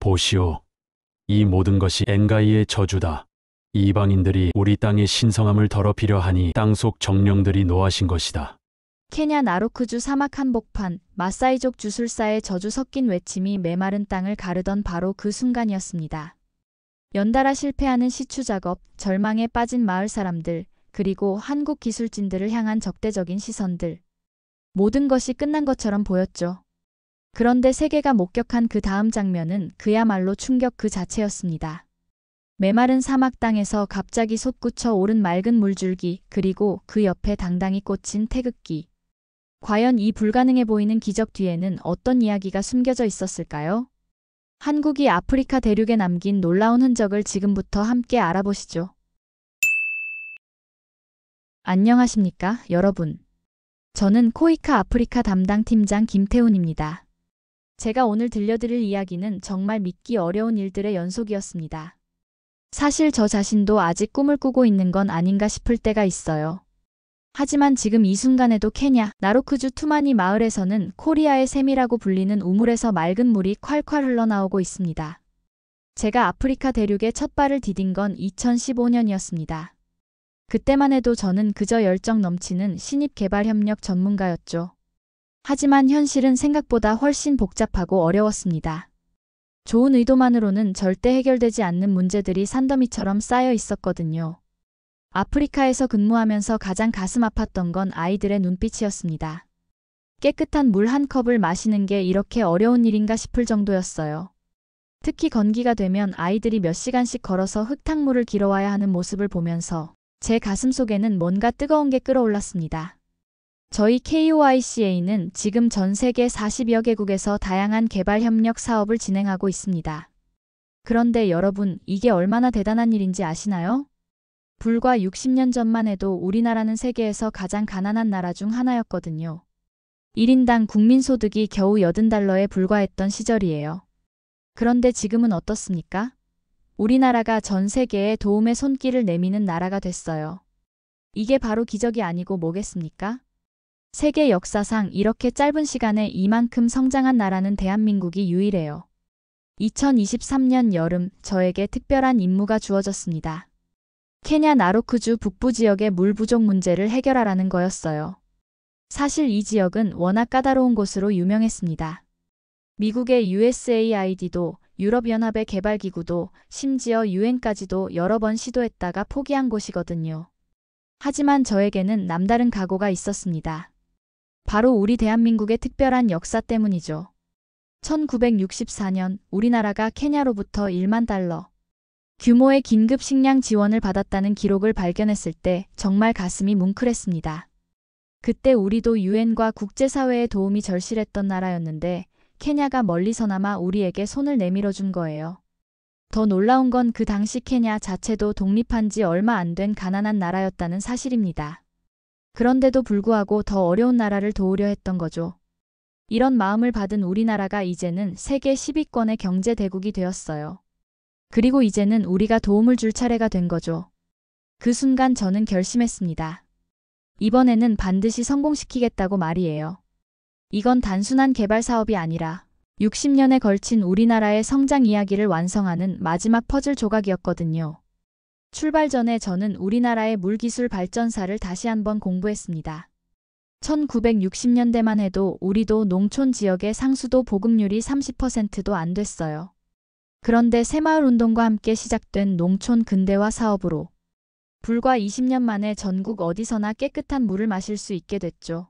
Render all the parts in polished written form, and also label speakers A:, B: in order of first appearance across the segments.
A: 보시오. 이 모든 것이 엔가이의 저주다. 이방인들이 우리 땅의 신성함을 더럽히려 하니 땅속 정령들이 노하신 것이다.
B: 케냐 나로크주 사막 한복판, 마사이족 주술사의 저주 섞인 외침이 메마른 땅을 가르던 바로 그 순간이었습니다. 연달아 실패하는 시추 작업, 절망에 빠진 마을 사람들, 그리고 한국 기술진들을 향한 적대적인 시선들. 모든 것이 끝난 것처럼 보였죠. 그런데 세계가 목격한 그 다음 장면은 그야말로 충격 그 자체였습니다. 메마른 사막 땅에서 갑자기 솟구쳐 오른 맑은 물줄기, 그리고 그 옆에 당당히 꽂힌 태극기. 과연 이 불가능해 보이는 기적 뒤에는 어떤 이야기가 숨겨져 있었을까요? 한국이 아프리카 대륙에 남긴 놀라운 흔적을 지금부터 함께 알아보시죠. 안녕하십니까, 여러분. 저는 코이카 아프리카 담당 팀장 김태훈입니다. 제가 오늘 들려드릴 이야기는 정말 믿기 어려운 일들의 연속이었습니다. 사실 저 자신도 아직 꿈을 꾸고 있는 건 아닌가 싶을 때가 있어요. 하지만 지금 이 순간에도 케냐, 나로크주 투마니 마을에서는 코리아의 샘이라고 불리는 우물에서 맑은 물이 콸콸 흘러나오고 있습니다. 제가 아프리카 대륙에 첫 발을 디딘 건 2015년이었습니다. 그때만 해도 저는 그저 열정 넘치는 신입개발협력 전문가였죠. 하지만 현실은 생각보다 훨씬 복잡하고 어려웠습니다. 좋은 의도만으로는 절대 해결되지 않는 문제들이 산더미처럼 쌓여 있었거든요. 아프리카에서 근무하면서 가장 가슴 아팠던 건 아이들의 눈빛이었습니다. 깨끗한 물 한 컵을 마시는 게 이렇게 어려운 일인가 싶을 정도였어요. 특히 건기가 되면 아이들이 몇 시간씩 걸어서 흙탕물을 길어와야 하는 모습을 보면서 제 가슴 속에는 뭔가 뜨거운 게 끓어올랐습니다. 저희 KOICA는 지금 전 세계 40여 개국에서 다양한 개발 협력 사업을 진행하고 있습니다. 그런데 여러분, 이게 얼마나 대단한 일인지 아시나요? 불과 60년 전만 해도 우리나라는 세계에서 가장 가난한 나라 중 하나였거든요. 1인당 국민소득이 겨우 $80에 불과했던 시절이에요. 그런데 지금은 어떻습니까? 우리나라가 전 세계에 도움의 손길을 내미는 나라가 됐어요. 이게 바로 기적이 아니고 뭐겠습니까? 세계 역사상 이렇게 짧은 시간에 이만큼 성장한 나라는 대한민국이 유일해요. 2023년 여름, 저에게 특별한 임무가 주어졌습니다. 케냐 나로크주 북부 지역의 물 부족 문제를 해결하라는 거였어요. 사실 이 지역은 워낙 까다로운 곳으로 유명했습니다. 미국의 USAID도, 유럽연합의 개발기구도, 심지어 유엔까지도 여러 번 시도했다가 포기한 곳이거든요. 하지만 저에게는 남다른 각오가 있었습니다. 바로 우리 대한민국의 특별한 역사 때문이죠. 1964년 우리나라가 케냐로부터 $10,000,000 규모의 긴급 식량 지원을 받았다는 기록을 발견했을 때 정말 가슴이 뭉클했습니다. 그때 우리도 유엔과 국제사회의 도움이 절실했던 나라였는데 케냐가 멀리서나마 우리에게 손을 내밀어 준 거예요. 더 놀라운 건 그 당시 케냐 자체도 독립한 지 얼마 안 된 가난한 나라였다는 사실입니다. 그런데도 불구하고 더 어려운 나라를 도우려 했던 거죠. 이런 마음을 받은 우리나라가 이제는 세계 10위권의 경제 대국이 되었어요. 그리고 이제는 우리가 도움을 줄 차례가 된 거죠. 그 순간 저는 결심했습니다. 이번에는 반드시 성공시키겠다고 말이에요. 이건 단순한 개발 사업이 아니라 60년에 걸친 우리나라의 성장 이야기를 완성하는 마지막 퍼즐 조각이었거든요. 출발 전에 저는 우리나라의 물기술 발전사를 다시 한번 공부했습니다. 1960년대만 해도 우리도 농촌 지역의 상수도 보급률이 30%도 안 됐어요. 그런데 새마을운동과 함께 시작된 농촌 근대화 사업으로 불과 20년 만에 전국 어디서나 깨끗한 물을 마실 수 있게 됐죠.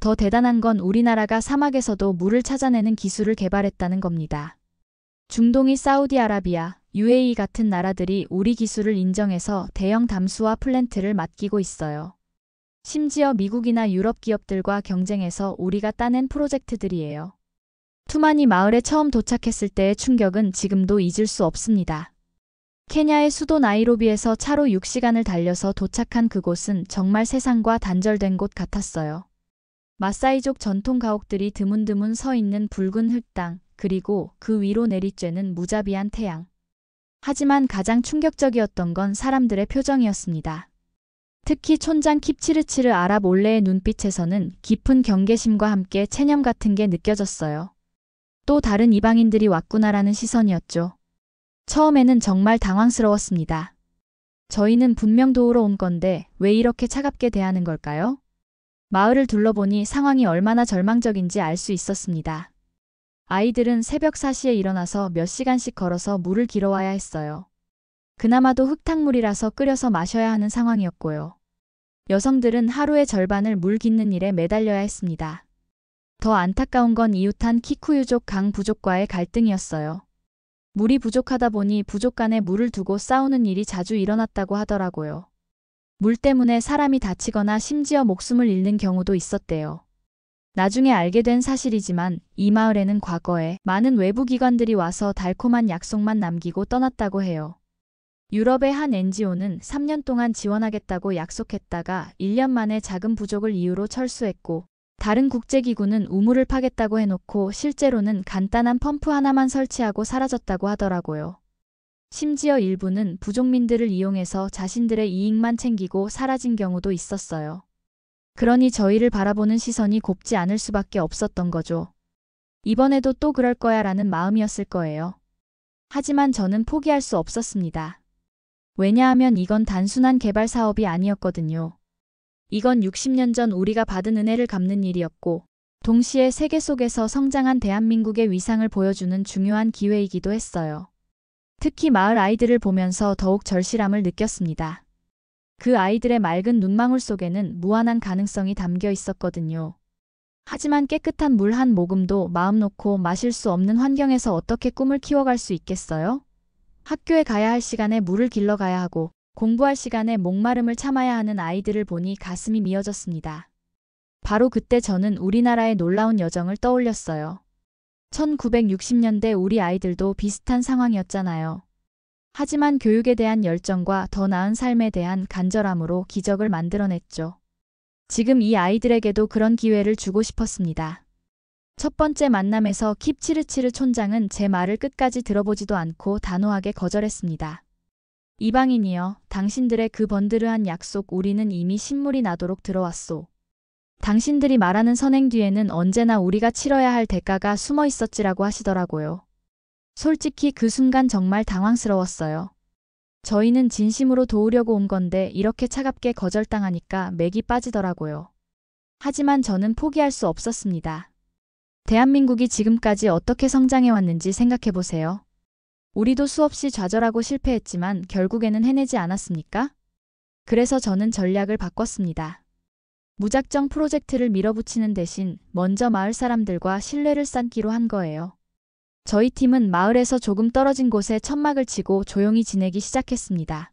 B: 더 대단한 건 우리나라가 사막에서도 물을 찾아내는 기술을 개발했다는 겁니다. 중동이 사우디아라비아, UAE 같은 나라들이 우리 기술을 인정해서 대형 담수화 플랜트를 맡기고 있어요. 심지어 미국이나 유럽 기업들과 경쟁해서 우리가 따낸 프로젝트들이에요. 투마니 마을에 처음 도착했을 때의 충격은 지금도 잊을 수 없습니다. 케냐의 수도 나이로비에서 차로 6시간을 달려서 도착한 그곳은 정말 세상과 단절된 곳 같았어요. 마사이족 전통 가옥들이 드문드문 서 있는 붉은 흙땅, 그리고 그 위로 내리쬐는 무자비한 태양. 하지만 가장 충격적이었던 건 사람들의 표정이었습니다. 특히 촌장 킵치르치르 아랍 올레의 눈빛에서는 깊은 경계심과 함께 체념 같은 게 느껴졌어요. 또 다른 이방인들이 왔구나라는 시선이었죠. 처음에는 정말 당황스러웠습니다. 저희는 분명 도우러 온 건데 왜 이렇게 차갑게 대하는 걸까요? 마을을 둘러보니 상황이 얼마나 절망적인지 알 수 있었습니다. 아이들은 새벽 4시에 일어나서 몇 시간씩 걸어서 물을 길어와야 했어요. 그나마도 흙탕물이라서 끓여서 마셔야 하는 상황이었고요. 여성들은 하루의 절반을 물 깃는 일에 매달려야 했습니다. 더 안타까운 건 이웃한 키쿠유족 강 부족과의 갈등이었어요. 물이 부족하다 보니 부족 간에 물을 두고 싸우는 일이 자주 일어났다고 하더라고요. 물 때문에 사람이 다치거나 심지어 목숨을 잃는 경우도 있었대요. 나중에 알게 된 사실이지만 이 마을에는 과거에 많은 외부 기관들이 와서 달콤한 약속만 남기고 떠났다고 해요. 유럽의 한 NGO는 3년 동안 지원하겠다고 약속했다가 1년 만에 자금 부족을 이유로 철수했고, 다른 국제기구는 우물을 파겠다고 해놓고 실제로는 간단한 펌프 하나만 설치하고 사라졌다고 하더라고요. 심지어 일부는 부족민들을 이용해서 자신들의 이익만 챙기고 사라진 경우도 있었어요. 그러니 저희를 바라보는 시선이 곱지 않을 수밖에 없었던 거죠. 이번에도 또 그럴 거야 라는 마음이었을 거예요. 하지만 저는 포기할 수 없었습니다. 왜냐하면 이건 단순한 개발 사업이 아니었거든요. 이건 60년 전 우리가 받은 은혜를 갚는 일이었고, 동시에 세계 속에서 성장한 대한민국의 위상을 보여주는 중요한 기회이기도 했어요. 특히 마을 아이들을 보면서 더욱 절실함을 느꼈습니다. 그 아이들의 맑은 눈망울 속에는 무한한 가능성이 담겨 있었거든요. 하지만 깨끗한 물 한 모금도 마음 놓고 마실 수 없는 환경에서 어떻게 꿈을 키워갈 수 있겠어요? 학교에 가야 할 시간에 물을 길러 가야 하고 공부할 시간에 목마름을 참아야 하는 아이들을 보니 가슴이 미어졌습니다. 바로 그때 저는 우리나라의 놀라운 여정을 떠올렸어요. 1960년대 우리 아이들도 비슷한 상황이었잖아요. 하지만 교육에 대한 열정과 더 나은 삶에 대한 간절함으로 기적을 만들어냈죠. 지금 이 아이들에게도 그런 기회를 주고 싶었습니다. 첫 번째 만남에서 킵치르치르 촌장은 제 말을 끝까지 들어보지도 않고 단호하게 거절했습니다. 이방인이여, 당신들의 그 번드르한 약속 우리는 이미 신물이 나도록 들어왔소. 당신들이 말하는 선행 뒤에는 언제나 우리가 치러야 할 대가가 숨어 있었지라고 하시더라고요. 솔직히 그 순간 정말 당황스러웠어요. 저희는 진심으로 도우려고 온 건데 이렇게 차갑게 거절당하니까 맥이 빠지더라고요. 하지만 저는 포기할 수 없었습니다. 대한민국이 지금까지 어떻게 성장해왔는지 생각해보세요. 우리도 수없이 좌절하고 실패했지만 결국에는 해내지 않았습니까? 그래서 저는 전략을 바꿨습니다. 무작정 프로젝트를 밀어붙이는 대신 먼저 마을 사람들과 신뢰를 쌓기로 한 거예요. 저희 팀은 마을에서 조금 떨어진 곳에 천막을 치고 조용히 지내기 시작했습니다.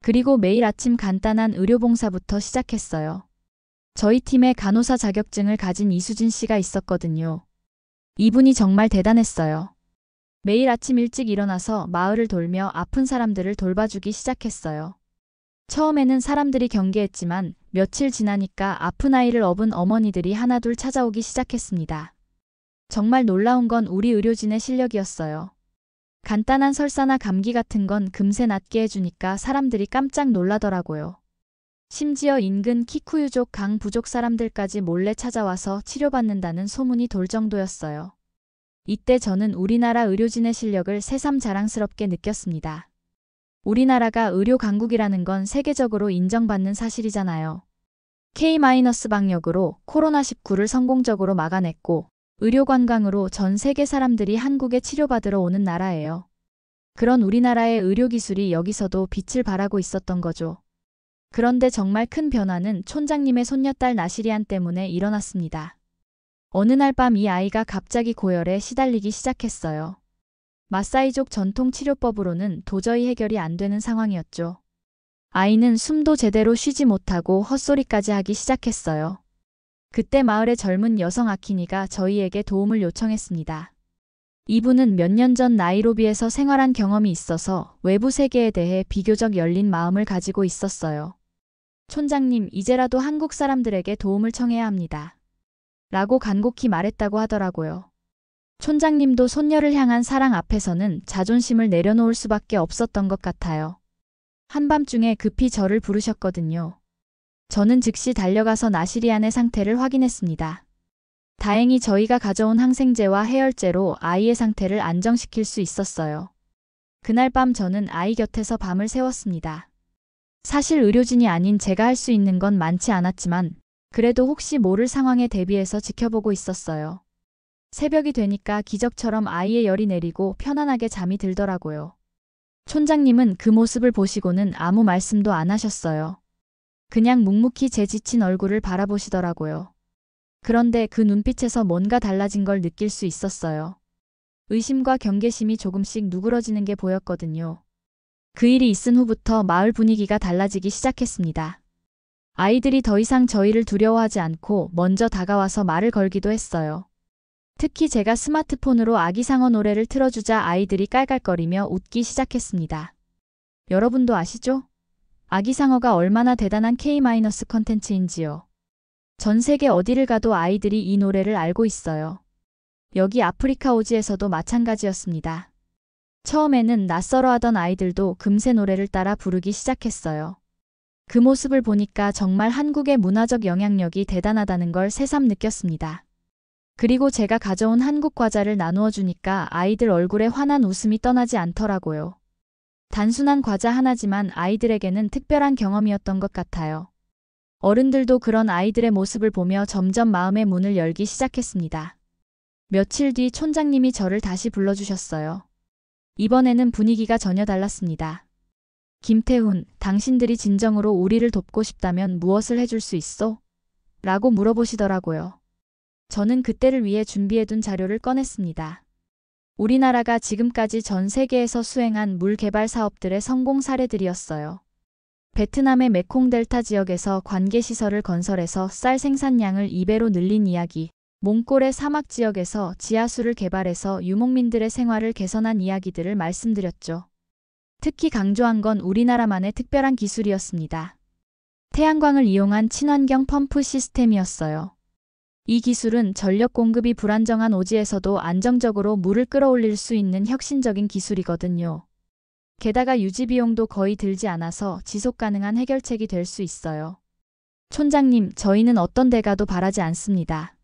B: 그리고 매일 아침 간단한 의료봉사부터 시작했어요. 저희 팀에 간호사 자격증을 가진 이수진 씨가 있었거든요. 이분이 정말 대단했어요. 매일 아침 일찍 일어나서 마을을 돌며 아픈 사람들을 돌봐주기 시작했어요. 처음에는 사람들이 경계했지만 며칠 지나니까 아픈 아이를 업은 어머니들이 하나둘 찾아오기 시작했습니다. 정말 놀라운 건 우리 의료진의 실력이었어요. 간단한 설사나 감기 같은 건 금세 낫게 해주니까 사람들이 깜짝 놀라더라고요. 심지어 인근 키쿠유족 강 부족 사람들까지 몰래 찾아와서 치료받는다는 소문이 돌 정도였어요. 이때 저는 우리나라 의료진의 실력을 새삼 자랑스럽게 느꼈습니다. 우리나라가 의료 강국이라는 건 세계적으로 인정받는 사실이잖아요. K-방역으로 코로나19를 성공적으로 막아냈고 의료 관광으로 전 세계 사람들이 한국에 치료받으러 오는 나라예요. 그런 우리나라의 의료기술이 여기서도 빛을 발하고 있었던 거죠. 그런데 정말 큰 변화는 촌장님의 손녀딸 나시리안 때문에 일어났습니다. 어느 날 밤 이 아이가 갑자기 고열에 시달리기 시작했어요. 마사이족 전통 치료법으로는 도저히 해결이 안 되는 상황이었죠. 아이는 숨도 제대로 쉬지 못하고 헛소리까지 하기 시작했어요. 그때 마을의 젊은 여성 아키니가 저희에게 도움을 요청했습니다. 이분은 몇 년 전 나이로비에서 생활한 경험이 있어서 외부 세계에 대해 비교적 열린 마음을 가지고 있었어요. 촌장님, 이제라도 한국 사람들에게 도움을 청해야 합니다. 라고 간곡히 말했다고 하더라고요. 촌장님도 손녀를 향한 사랑 앞에서는 자존심을 내려놓을 수밖에 없었던 것 같아요. 한밤중에 급히 저를 부르셨거든요. 저는 즉시 달려가서 나시리안의 상태를 확인했습니다. 다행히 저희가 가져온 항생제와 해열제로 아이의 상태를 안정시킬 수 있었어요. 그날 밤 저는 아이 곁에서 밤을 새웠습니다. 사실 의료진이 아닌 제가 할 수 있는 건 많지 않았지만 그래도 혹시 모를 상황에 대비해서 지켜보고 있었어요. 새벽이 되니까 기적처럼 아이의 열이 내리고 편안하게 잠이 들더라고요. 촌장님은 그 모습을 보시고는 아무 말씀도 안 하셨어요. 그냥 묵묵히 제 지친 얼굴을 바라보시더라고요. 그런데 그 눈빛에서 뭔가 달라진 걸 느낄 수 있었어요. 의심과 경계심이 조금씩 누그러지는 게 보였거든요. 그 일이 있은 후부터 마을 분위기가 달라지기 시작했습니다. 아이들이 더 이상 저희를 두려워하지 않고 먼저 다가와서 말을 걸기도 했어요. 특히 제가 스마트폰으로 아기상어 노래를 틀어주자 아이들이 깔깔거리며 웃기 시작했습니다. 여러분도 아시죠? 아기상어가 얼마나 대단한 K- 컨텐츠인지요. 전 세계 어디를 가도 아이들이 이 노래를 알고 있어요. 여기 아프리카 오지에서도 마찬가지였습니다. 처음에는 낯설어하던 아이들도 금세 노래를 따라 부르기 시작했어요. 그 모습을 보니까 정말 한국의 문화적 영향력이 대단하다는 걸 새삼 느꼈습니다. 그리고 제가 가져온 한국 과자를 나누어 주니까 아이들 얼굴에 환한 웃음이 떠나지 않더라고요. 단순한 과자 하나지만 아이들에게는 특별한 경험이었던 것 같아요. 어른들도 그런 아이들의 모습을 보며 점점 마음의 문을 열기 시작했습니다. 며칠 뒤 촌장님이 저를 다시 불러주셨어요. 이번에는 분위기가 전혀 달랐습니다. 김태훈, 당신들이 진정으로 우리를 돕고 싶다면 무엇을 해줄 수 있어? 라고 물어보시더라고요. 저는 그때를 위해 준비해둔 자료를 꺼냈습니다. 우리나라가 지금까지 전 세계에서 수행한 물 개발 사업들의 성공 사례들이었어요. 베트남의 메콩 델타 지역에서 관계시설을 건설해서 쌀 생산량을 2배로 늘린 이야기, 몽골의 사막 지역에서 지하수를 개발해서 유목민들의 생활을 개선한 이야기들을 말씀드렸죠. 특히 강조한 건 우리나라만의 특별한 기술이었습니다. 태양광을 이용한 친환경 펌프 시스템이었어요. 이 기술은 전력 공급이 불안정한 오지에서도 안정적으로 물을 끌어올릴 수 있는 혁신적인 기술이거든요. 게다가 유지 비용도 거의 들지 않아서 지속 가능한 해결책이 될 수 있어요. 촌장님, 저희는 어떤 대가도 바라지 않습니다.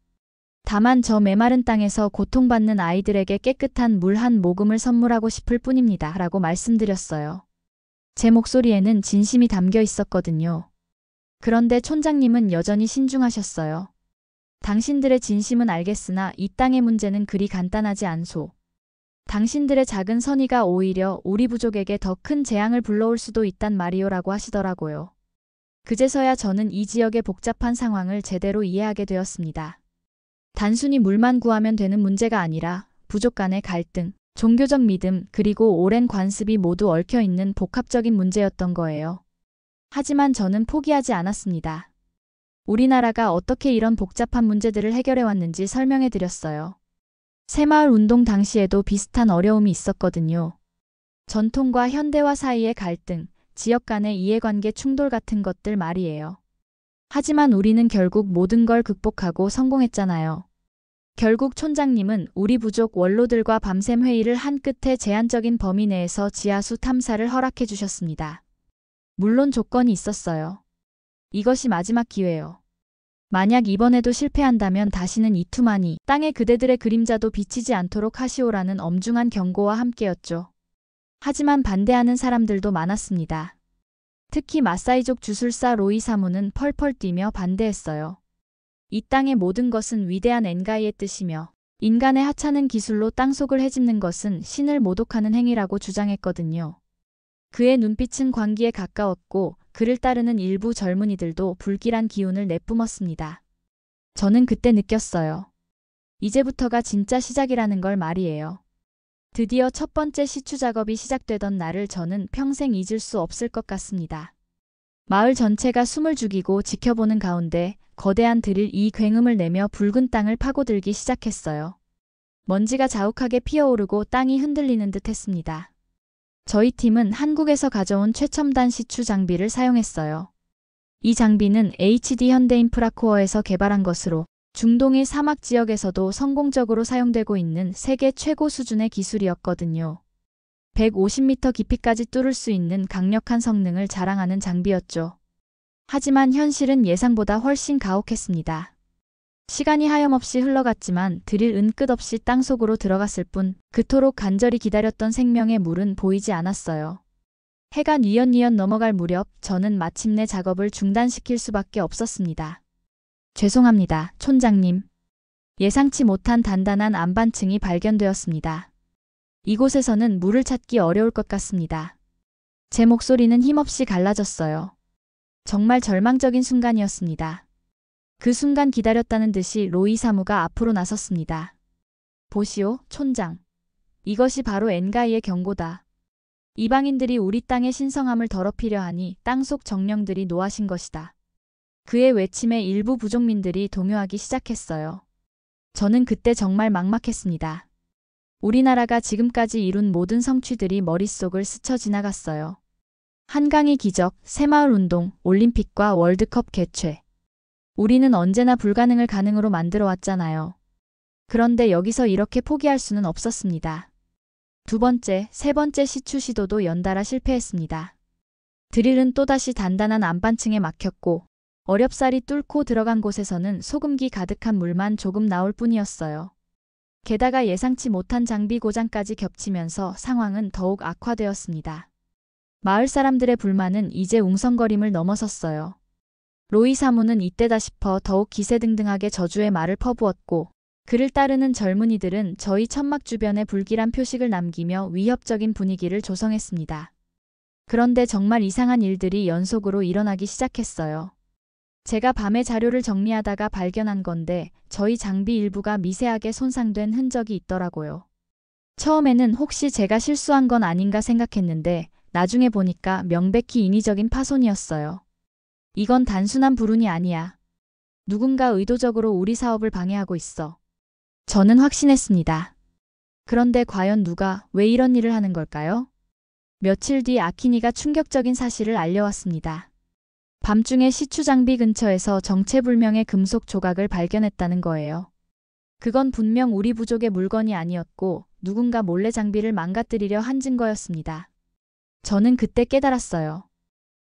B: 다만 저 메마른 땅에서 고통받는 아이들에게 깨끗한 물 한 모금을 선물하고 싶을 뿐입니다. 라고 말씀드렸어요. 제 목소리에는 진심이 담겨 있었거든요. 그런데 촌장님은 여전히 신중하셨어요. 당신들의 진심은 알겠으나 이 땅의 문제는 그리 간단하지 않소. 당신들의 작은 선의가 오히려 우리 부족에게 더 큰 재앙을 불러올 수도 있단 말이오라고 하시더라고요. 그제서야 저는 이 지역의 복잡한 상황을 제대로 이해하게 되었습니다. 단순히 물만 구하면 되는 문제가 아니라 부족 간의 갈등, 종교적 믿음, 그리고 오랜 관습이 모두 얽혀 있는 복합적인 문제였던 거예요. 하지만 저는 포기하지 않았습니다. 우리나라가 어떻게 이런 복잡한 문제들을 해결해 왔는지 설명해 드렸어요. 새마을 운동 당시에도 비슷한 어려움이 있었거든요. 전통과 현대화 사이의 갈등, 지역 간의 이해관계 충돌 같은 것들 말이에요. 하지만 우리는 결국 모든 걸 극복하고 성공했잖아요. 결국 촌장님은 우리 부족 원로들과 밤샘 회의를 한 끝에 제한적인 범위 내에서 지하수 탐사를 허락해 주셨습니다. 물론 조건이 있었어요. 이것이 마지막 기회요. 만약 이번에도 실패한다면 다시는 이투만이 땅에 그대들의 그림자도 비치지 않도록 하시오라는 엄중한 경고와 함께였죠. 하지만 반대하는 사람들도 많았습니다. 특히 마사이족 주술사 로이 사무는 펄펄 뛰며 반대했어요. 이 땅의 모든 것은 위대한 엔가이의 뜻이며 인간의 하찮은 기술로 땅속을 헤집는 것은 신을 모독하는 행위라고 주장했거든요. 그의 눈빛은 광기에 가까웠고 그를 따르는 일부 젊은이들도 불길한 기운을 내뿜었습니다. 저는 그때 느꼈어요. 이제부터가 진짜 시작이라는 걸 말이에요. 드디어 첫 번째 시추 작업이 시작되던 날을 저는 평생 잊을 수 없을 것 같습니다. 마을 전체가 숨을 죽이고 지켜보는 가운데 거대한 드릴 이 굉음을 내며 붉은 땅을 파고들기 시작했어요. 먼지가 자욱하게 피어오르고 땅이 흔들리는 듯 했습니다. 저희 팀은 한국에서 가져온 최첨단 시추 장비를 사용했어요. 이 장비는 HD 현대인프라코어에서 개발한 것으로 중동의 사막 지역에서도 성공적으로 사용되고 있는 세계 최고 수준의 기술이었거든요. 150m 깊이까지 뚫을 수 있는 강력한 성능을 자랑하는 장비였죠. 하지만 현실은 예상보다 훨씬 가혹했습니다. 시간이 하염없이 흘러갔지만 드릴 은 끝없이 땅속으로 들어갔을 뿐 그토록 간절히 기다렸던 생명의 물은 보이지 않았어요. 해가 뉘엿뉘엿 넘어갈 무렵 저는 마침내 작업을 중단시킬 수밖에 없었습니다. 죄송합니다, 촌장님. 예상치 못한 단단한 안반층이 발견되었습니다. 이곳에서는 물을 찾기 어려울 것 같습니다. 제 목소리는 힘없이 갈라졌어요. 정말 절망적인 순간이었습니다. 그 순간 기다렸다는 듯이 로이 사무가 앞으로 나섰습니다. 보시오, 촌장. 이것이 바로 엔가이의 경고다. 이방인들이 우리 땅의 신성함을 더럽히려 하니 땅속 정령들이 노하신 것이다. 그의 외침에 일부 부족민들이 동요하기 시작했어요. 저는 그때 정말 막막했습니다. 우리나라가 지금까지 이룬 모든 성취들이 머릿속을 스쳐 지나갔어요. 한강의 기적, 새마을 운동, 올림픽과 월드컵 개최. 우리는 언제나 불가능을 가능으로 만들어 왔잖아요. 그런데 여기서 이렇게 포기할 수는 없었습니다. 두 번째, 세 번째 시추 시도도 연달아 실패했습니다. 드릴은 또다시 단단한 안반층에 막혔고 어렵사리 뚫고 들어간 곳에서는 소금기 가득한 물만 조금 나올 뿐이었어요. 게다가 예상치 못한 장비 고장까지 겹치면서 상황은 더욱 악화되었습니다. 마을 사람들의 불만은 이제 웅성거림을 넘어섰어요. 로이 사무는 이때다 싶어 더욱 기세등등하게 저주의 말을 퍼부었고 그를 따르는 젊은이들은 저희 천막 주변에 불길한 표식을 남기며 위협적인 분위기를 조성했습니다. 그런데 정말 이상한 일들이 연속으로 일어나기 시작했어요. 제가 밤에 자료를 정리하다가 발견한 건데 저희 장비 일부가 미세하게 손상된 흔적이 있더라고요. 처음에는 혹시 제가 실수한 건 아닌가 생각했는데 나중에 보니까 명백히 인위적인 파손이었어요. 이건 단순한 불운이 아니야. 누군가 의도적으로 우리 사업을 방해하고 있어. 저는 확신했습니다. 그런데 과연 누가 왜 이런 일을 하는 걸까요? 며칠 뒤 아키니가 충격적인 사실을 알려왔습니다. 밤중에 시추 장비 근처에서 정체불명의 금속 조각을 발견했다는 거예요. 그건 분명 우리 부족의 물건이 아니었고 누군가 몰래 장비를 망가뜨리려 한 증거였습니다. 저는 그때 깨달았어요.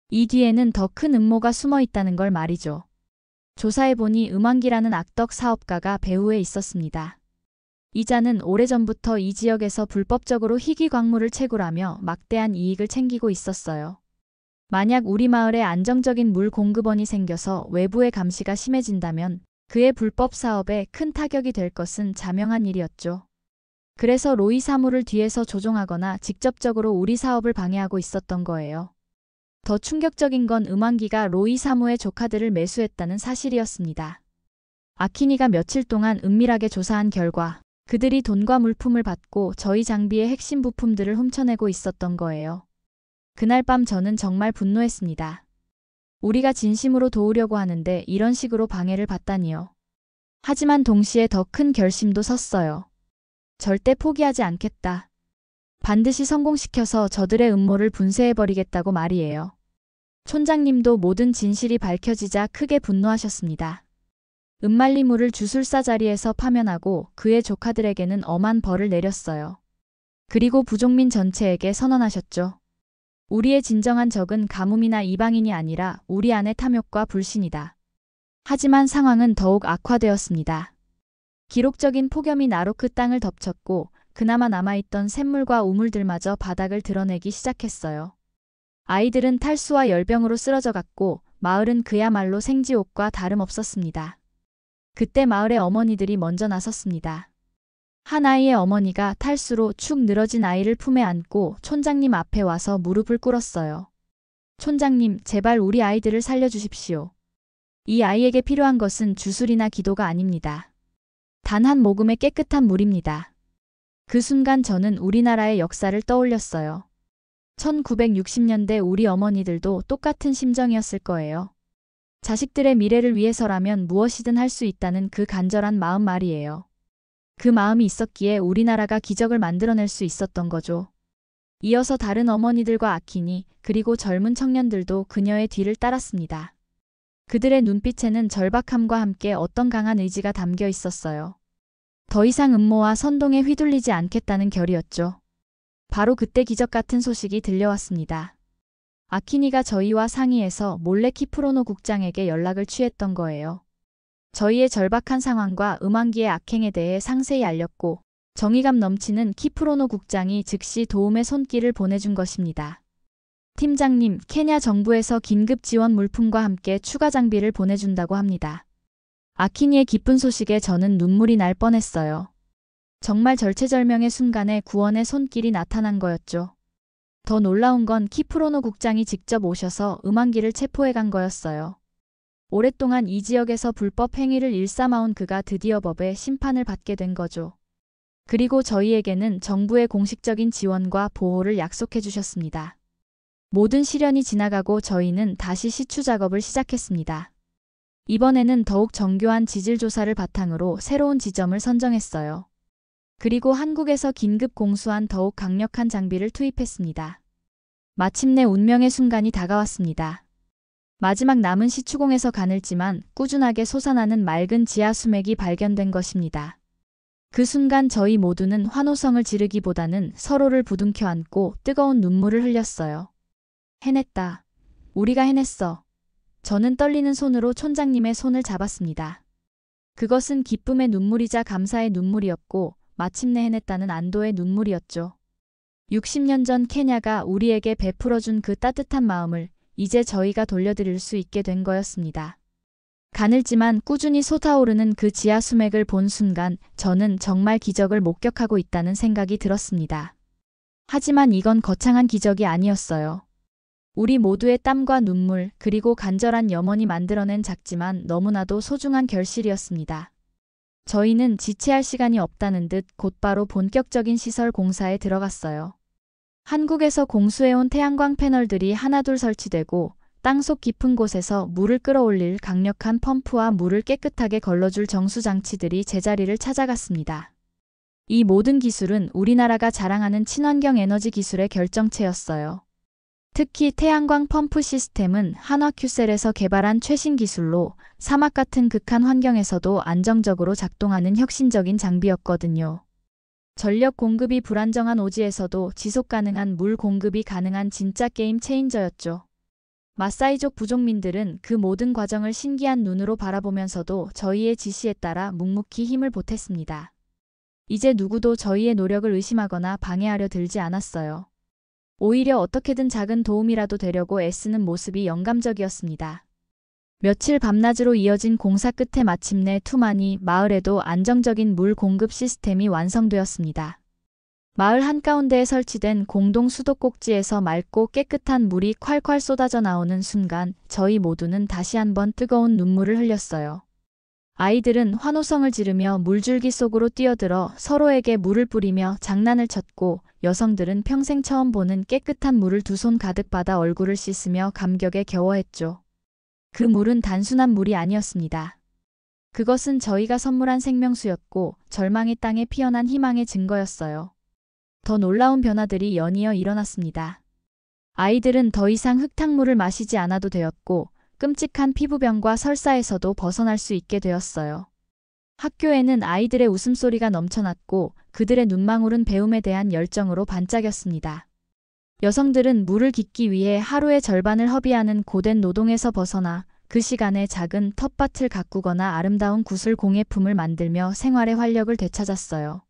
B: 이 뒤에는 더 큰 음모가 숨어 있다는 걸 말이죠. 조사해보니 음환기라는 악덕 사업가가 배후에 있었습니다. 이자는 오래전부터 이 지역에서 불법적으로 희귀 광물을 채굴하며 막대한 이익을 챙기고 있었어요. 만약 우리 마을에 안정적인 물 공급원이 생겨서 외부의 감시가 심해진다면 그의 불법 사업에 큰 타격이 될 것은 자명한 일이었죠. 그래서 로이 사무를 뒤에서 조종하거나 직접적으로 우리 사업을 방해하고 있었던 거예요. 더 충격적인 건 음환기가 로이 사무의 조카들을 매수했다는 사실이었습니다. 아키니가 며칠 동안 은밀하게 조사한 결과 그들이 돈과 물품을 받고 저희 장비의 핵심 부품들을 훔쳐내고 있었던 거예요. 그날 밤 저는 정말 분노했습니다. 우리가 진심으로 도우려고 하는데 이런 식으로 방해를 받다니요. 하지만 동시에 더 큰 결심도 섰어요. 절대 포기하지 않겠다. 반드시 성공시켜서 저들의 음모를 분쇄해버리겠다고 말이에요. 촌장님도 모든 진실이 밝혀지자 크게 분노하셨습니다. 은말리물을 주술사 자리에서 파면하고 그의 조카들에게는 엄한 벌을 내렸어요. 그리고 부족민 전체에게 선언하셨죠. 우리의 진정한 적은 가뭄이나 이방인이 아니라 우리 안의 탐욕과 불신이다. 하지만 상황은 더욱 악화되었습니다. 기록적인 폭염이 나로크 땅을 덮쳤고 그나마 남아있던 샘물과 우물들마저 바닥을 드러내기 시작했어요. 아이들은 탈수와 열병으로 쓰러져갔고 마을은 그야말로 생지옥과 다름없었습니다. 그때 마을의 어머니들이 먼저 나섰습니다. 한 아이의 어머니가 탈수로 축 늘어진 아이를 품에 안고 촌장님 앞에 와서 무릎을 꿇었어요. 촌장님, 제발 우리 아이들을 살려주십시오. 이 아이에게 필요한 것은 주술이나 기도가 아닙니다. 단 한 모금의 깨끗한 물입니다. 그 순간 저는 우리나라의 역사를 떠올렸어요. 1960년대 우리 어머니들도 똑같은 심정이었을 거예요. 자식들의 미래를 위해서라면 무엇이든 할 수 있다는 그 간절한 마음 말이에요. 그 마음이 있었기에 우리나라가 기적을 만들어낼 수 있었던 거죠. 이어서 다른 어머니들과 아키니 그리고 젊은 청년들도 그녀의 뒤를 따랐습니다. 그들의 눈빛에는 절박함과 함께 어떤 강한 의지가 담겨 있었어요. 더 이상 음모와 선동에 휘둘리지 않겠다는 결의였죠. 바로 그때 기적 같은 소식이 들려왔습니다. 아키니가 저희와 상의해서 몰래 키프로노 국장에게 연락을 취했던 거예요. 저희의 절박한 상황과 음환기의 악행에 대해 상세히 알렸고 정의감 넘치는 키프로노 국장이 즉시 도움의 손길을 보내준 것입니다. 팀장님, 케냐 정부에서 긴급 지원 물품과 함께 추가 장비를 보내준다고 합니다. 아키니의 기쁜 소식에 저는 눈물이 날 뻔했어요. 정말 절체절명의 순간에 구원의 손길이 나타난 거였죠. 더 놀라운 건 키프로노 국장이 직접 오셔서 음환기를 체포해 간 거였어요. 오랫동안 이 지역에서 불법 행위를 일삼아온 그가 드디어 법의 심판을 받게 된 거죠. 그리고 저희에게는 정부의 공식적인 지원과 보호를 약속해 주셨습니다. 모든 시련이 지나가고 저희는 다시 시추 작업을 시작했습니다. 이번에는 더욱 정교한 지질 조사를 바탕으로 새로운 지점을 선정했어요. 그리고 한국에서 긴급 공수한 더욱 강력한 장비를 투입했습니다. 마침내 운명의 순간이 다가왔습니다. 마지막 남은 시추공에서 가늘지만 꾸준하게 솟아나는 맑은 지하 수맥이 발견된 것입니다. 그 순간 저희 모두는 환호성을 지르기보다는 서로를 부둥켜 안고 뜨거운 눈물을 흘렸어요. 해냈다. 우리가 해냈어. 저는 떨리는 손으로 촌장님의 손을 잡았습니다. 그것은 기쁨의 눈물이자 감사의 눈물이었고 마침내 해냈다는 안도의 눈물이었죠. 60년 전 케냐가 우리에게 베풀어준 그 따뜻한 마음을 이제 저희가 돌려드릴 수 있게 된 거였습니다. 가늘지만 꾸준히 솟아오르는 그 지하 수맥을 본 순간 저는 정말 기적을 목격하고 있다는 생각이 들었습니다. 하지만 이건 거창한 기적이 아니었어요. 우리 모두의 땀과 눈물 그리고 간절한 염원이 만들어낸 작지만 너무나도 소중한 결실이었습니다. 저희는 지체할 시간이 없다는 듯 곧바로 본격적인 시설 공사에 들어갔어요. 한국에서 공수해온 태양광 패널들이 하나둘 설치되고 땅속 깊은 곳에서 물을 끌어올릴 강력한 펌프와 물을 깨끗하게 걸러줄 정수장치들이 제자리를 찾아갔습니다. 이 모든 기술은 우리나라가 자랑하는 친환경 에너지 기술의 결정체였어요. 특히 태양광 펌프 시스템은 한화큐셀에서 개발한 최신 기술로 사막 같은 극한 환경에서도 안정적으로 작동하는 혁신적인 장비였거든요. 전력 공급이 불안정한 오지에서도 지속 가능한 물 공급이 가능한 진짜 게임 체인저였죠. 마사이족 부족민들은 그 모든 과정을 신기한 눈으로 바라보면서도 저희의 지시에 따라 묵묵히 힘을 보탰습니다. 이제 누구도 저희의 노력을 의심하거나 방해하려 들지 않았어요. 오히려 어떻게든 작은 도움이라도 되려고 애쓰는 모습이 영감적이었습니다. 며칠 밤낮으로 이어진 공사 끝에 마침내 투마니 마을에도 안정적인 물 공급 시스템이 완성되었습니다. 마을 한가운데에 설치된 공동 수도꼭지에서 맑고 깨끗한 물이 콸콸 쏟아져 나오는 순간 저희 모두는 다시 한번 뜨거운 눈물을 흘렸어요. 아이들은 환호성을 지르며 물줄기 속으로 뛰어들어 서로에게 물을 뿌리며 장난을 쳤고 여성들은 평생 처음 보는 깨끗한 물을 두 손 가득 받아 얼굴을 씻으며 감격에 겨워했죠. 그 물은 단순한 물이 아니었습니다. 그것은 저희가 선물한 생명수였고 절망의 땅에 피어난 희망의 증거였어요. 더 놀라운 변화들이 연이어 일어났습니다. 아이들은 더 이상 흙탕물을 마시지 않아도 되었고 끔찍한 피부병과 설사에서도 벗어날 수 있게 되었어요. 학교에는 아이들의 웃음소리가 넘쳐났고 그들의 눈망울은 배움에 대한 열정으로 반짝였습니다. 여성들은 물을 깃기 위해 하루의 절반을 허비하는 고된 노동에서 벗어나 그 시간에 작은 텃밭을 가꾸거나 아름다운 구슬 공예품을 만들며 생활의 활력을 되찾았어요.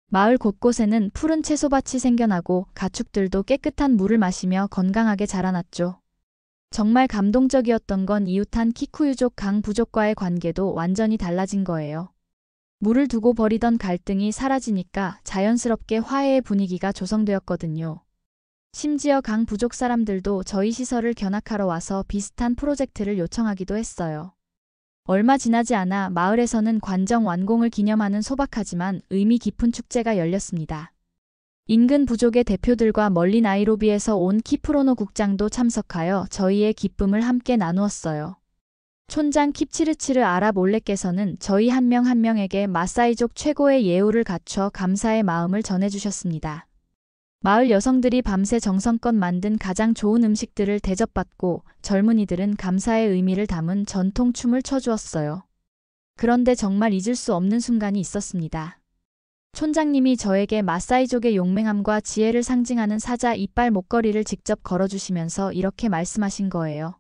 B: 마을 곳곳에는 푸른 채소밭이 생겨나고 가축들도 깨끗한 물을 마시며 건강하게 자라났죠. 정말 감동적이었던 건 이웃한 키쿠유족 강 부족과의 관계도 완전히 달라진 거예요. 물을 두고 벌이던 갈등이 사라지니까 자연스럽게 화해의 분위기가 조성되었거든요. 심지어 강 부족 사람들도 저희 시설을 견학하러 와서 비슷한 프로젝트를 요청하기도 했어요. 얼마 지나지 않아 마을에서는 관정 완공을 기념하는 소박하지만 의미 깊은 축제가 열렸습니다. 인근 부족의 대표들과 멀리 나이로비에서 온 키프로노 국장도 참석하여 저희의 기쁨을 함께 나누었어요. 촌장 킵치르치르 아랍 올레께서는 저희 한 명 한 명에게 마사이족 최고의 예우를 갖춰 감사의 마음을 전해주셨습니다. 마을 여성들이 밤새 정성껏 만든 가장 좋은 음식들을 대접받고 젊은이들은 감사의 의미를 담은 전통춤을 춰주었어요. 그런데 정말 잊을 수 없는 순간이 있었습니다. 촌장님이 저에게 마사이족의 용맹함과 지혜를 상징하는 사자 이빨 목걸이를 직접 걸어주시면서 이렇게 말씀하신 거예요.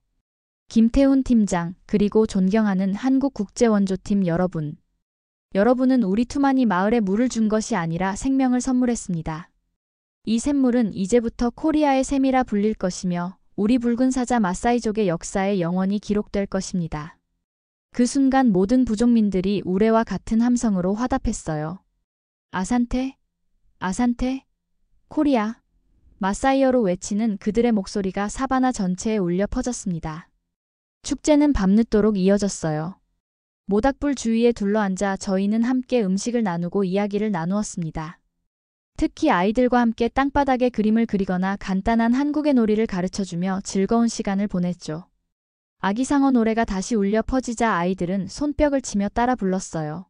B: 김태훈 팀장, 그리고 존경하는 한국국제원조팀 여러분. 여러분은 우리 투마니 마을에 물을 준 것이 아니라 생명을 선물했습니다. 이 샘물은 이제부터 코리아의 샘이라 불릴 것이며 우리 붉은 사자 마사이족의 역사에 영원히 기록될 것입니다. 그 순간 모든 부족민들이 우레와 같은 함성으로 화답했어요. 아산테, 아산테, 코리아, 마사이어로 외치는 그들의 목소리가 사바나 전체에 울려 퍼졌습니다. 축제는 밤늦도록 이어졌어요. 모닥불 주위에 둘러앉아 저희는 함께 음식을 나누고 이야기를 나누었습니다. 특히 아이들과 함께 땅바닥에 그림을 그리거나 간단한 한국의 놀이를 가르쳐주며 즐거운 시간을 보냈죠. 아기상어 노래가 다시 울려 퍼지자 아이들은 손뼉을 치며 따라 불렀어요.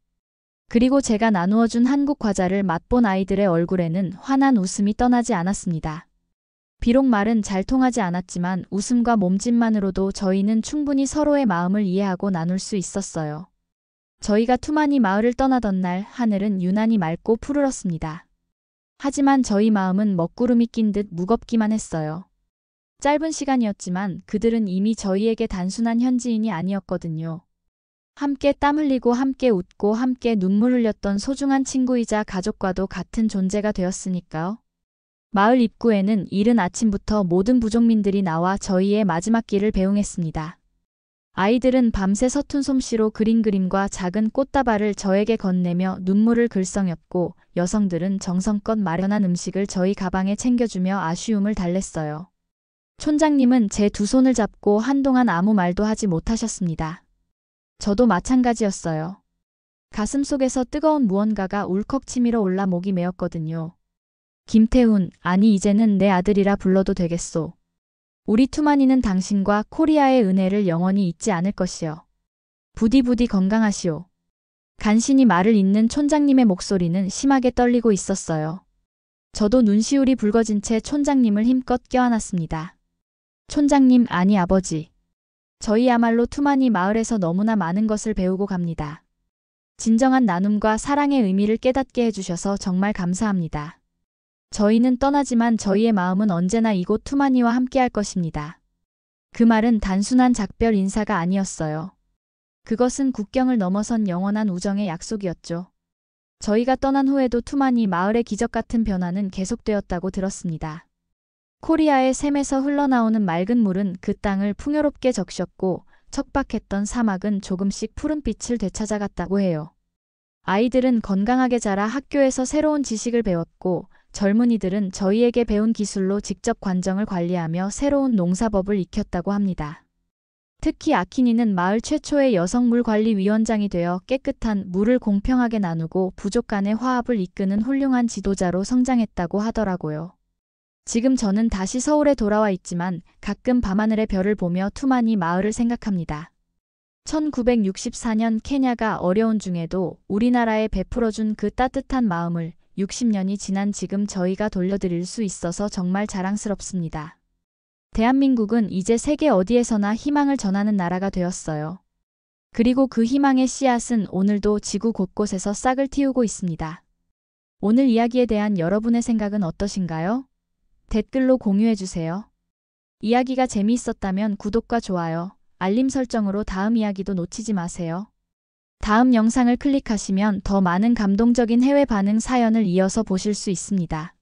B: 그리고 제가 나누어준 한국 과자를 맛본 아이들의 얼굴에는 환한 웃음이 떠나지 않았습니다. 비록 말은 잘 통하지 않았지만 웃음과 몸짓만으로도 저희는 충분히 서로의 마음을 이해하고 나눌 수 있었어요. 저희가 투마니 마을을 떠나던 날 하늘은 유난히 맑고 푸르렀습니다. 하지만 저희 마음은 먹구름이 낀 듯 무겁기만 했어요. 짧은 시간이었지만 그들은 이미 저희에게 단순한 현지인이 아니었거든요. 함께 땀 흘리고 함께 웃고 함께 눈물 흘렸던 소중한 친구이자 가족과도 같은 존재가 되었으니까요. 마을 입구에는 이른 아침부터 모든 부족민들이 나와 저희의 마지막 길을 배웅했습니다. 아이들은 밤새 서툰 솜씨로 그린 그림과 작은 꽃다발을 저에게 건네며 눈물을 글썽였고 여성들은 정성껏 마련한 음식을 저희 가방에 챙겨주며 아쉬움을 달랬어요. 촌장님은 제 두 손을 잡고 한동안 아무 말도 하지 못하셨습니다. 저도 마찬가지였어요. 가슴속에서 뜨거운 무언가가 울컥 치밀어 올라 목이 메었거든요. 김태훈, 아니 이제는 내 아들이라 불러도 되겠소. 우리 투마니는 당신과 코리아의 은혜를 영원히 잊지 않을 것이요. 부디 건강하시오. 간신히 말을 잇는 촌장님의 목소리는 심하게 떨리고 있었어요. 저도 눈시울이 붉어진 채 촌장님을 힘껏 껴안았습니다. 촌장님, 아니 아버지. 저희야말로 투마니 마을에서 너무나 많은 것을 배우고 갑니다. 진정한 나눔과 사랑의 의미를 깨닫게 해주셔서 정말 감사합니다. 저희는 떠나지만 저희의 마음은 언제나 이곳 투마니와 함께할 것입니다. 그 말은 단순한 작별 인사가 아니었어요. 그것은 국경을 넘어선 영원한 우정의 약속이었죠. 저희가 떠난 후에도 투마니 마을의 기적 같은 변화는 계속되었다고 들었습니다. 코리아의 샘에서 흘러나오는 맑은 물은 그 땅을 풍요롭게 적셨고 척박했던 사막은 조금씩 푸른빛을 되찾아갔다고 해요. 아이들은 건강하게 자라 학교에서 새로운 지식을 배웠고 젊은이들은 저희에게 배운 기술로 직접 관정을 관리하며 새로운 농사법을 익혔다고 합니다. 특히 아키니는 마을 최초의 여성 물관리위원장이 되어 깨끗한 물을 공평하게 나누고 부족 간의 화합을 이끄는 훌륭한 지도자로 성장했다고 하더라고요. 지금 저는 다시 서울에 돌아와 있지만 가끔 밤하늘의 별을 보며 투마니 마을을 생각합니다. 1964년 케냐가 어려운 중에도 우리나라에 베풀어준 그 따뜻한 마음을 60년이 지난 지금 저희가 돌려드릴 수 있어서 정말 자랑스럽습니다. 대한민국은 이제 세계 어디에서나 희망을 전하는 나라가 되었어요. 그리고 그 희망의 씨앗은 오늘도 지구 곳곳에서 싹을 틔우고 있습니다. 오늘 이야기에 대한 여러분의 생각은 어떠신가요? 댓글로 공유해주세요. 이야기가 재미있었다면 구독과 좋아요, 알림 설정으로 다음 이야기도 놓치지 마세요. 다음 영상을 클릭하시면 더 많은 감동적인 해외 반응 사연을 이어서 보실 수 있습니다.